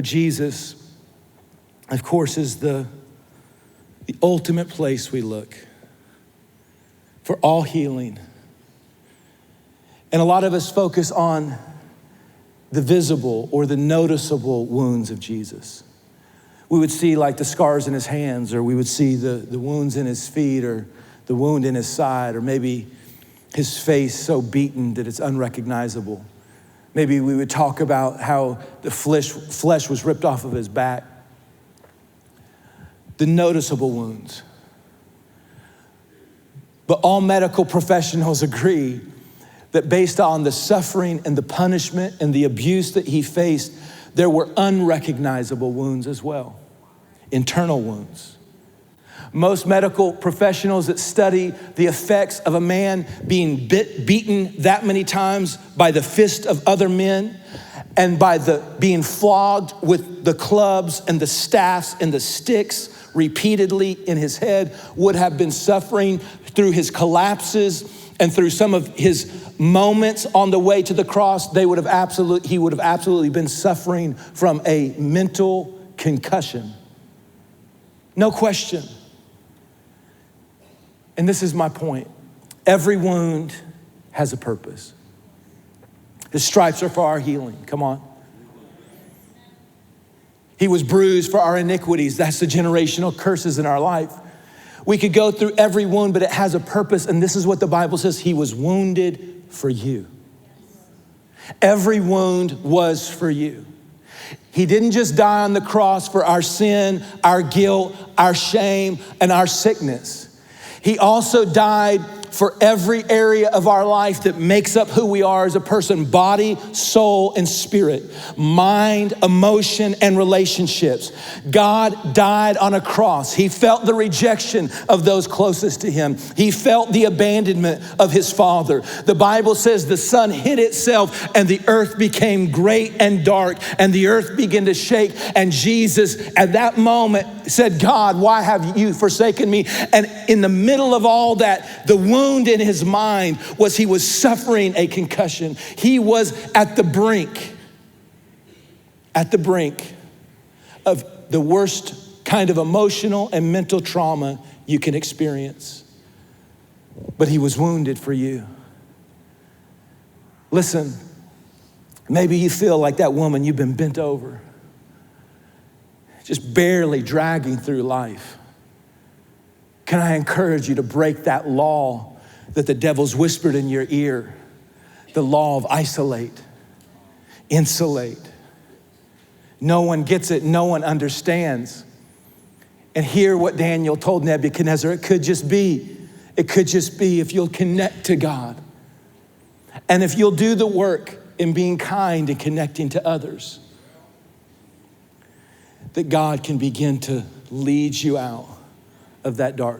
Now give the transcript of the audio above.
Jesus, of course, is the ultimate place we look for all healing. And a lot of us focus on the visible or the noticeable wounds of Jesus. We would see like the scars in his hands, or we would see the wounds in his feet, or the wound in his side, or maybe his face so beaten that it's unrecognizable. Maybe we would talk about how the flesh was ripped off of his back. The noticeable wounds. But all medical professionals agree that based on the suffering and the punishment and the abuse that he faced, there were unrecognizable wounds as well, internal wounds. Most medical professionals that study the effects of a man being beaten that many times by the fist of other men and by being flogged with the clubs and the staffs and the sticks repeatedly in his head would have been suffering through his collapses and through some of his moments on the way to the cross. He would have absolutely been suffering from a mental concussion. No question. And this is my point. Every wound has a purpose. His stripes are for our healing. Come on. He was bruised for our iniquities. That's the generational curses in our life. We could go through every wound, but it has a purpose. And this is what the Bible says. He was wounded for you. Every wound was for you. He didn't just die on the cross for our sin, our guilt, our shame, and our sickness. He also died for every area of our life that makes up who we are as a person: body, soul, and spirit, mind, emotion, and relationships. God died on a cross. He felt the rejection of those closest to him. He felt the abandonment of his Father. The Bible says the sun hid itself and the earth became great and dark and the earth began to shake. And Jesus at that moment said, "God, why have you forsaken me?" And in the middle of all that, the wound in his mind was he was suffering a concussion. He was at the brink of the worst kind of emotional and mental trauma you can experience. But he was wounded for you. Listen, maybe you feel like that woman, you've been bent over, just barely dragging through life. Can I encourage you to break that law that the devil's whispered in your ear? The law of isolate, insulate. No one gets it, no one understands. And hear what Daniel told Nebuchadnezzar. It could just be if you'll connect to God. And if you'll do the work in being kind and connecting to others, that God can begin to lead you out of that darkness.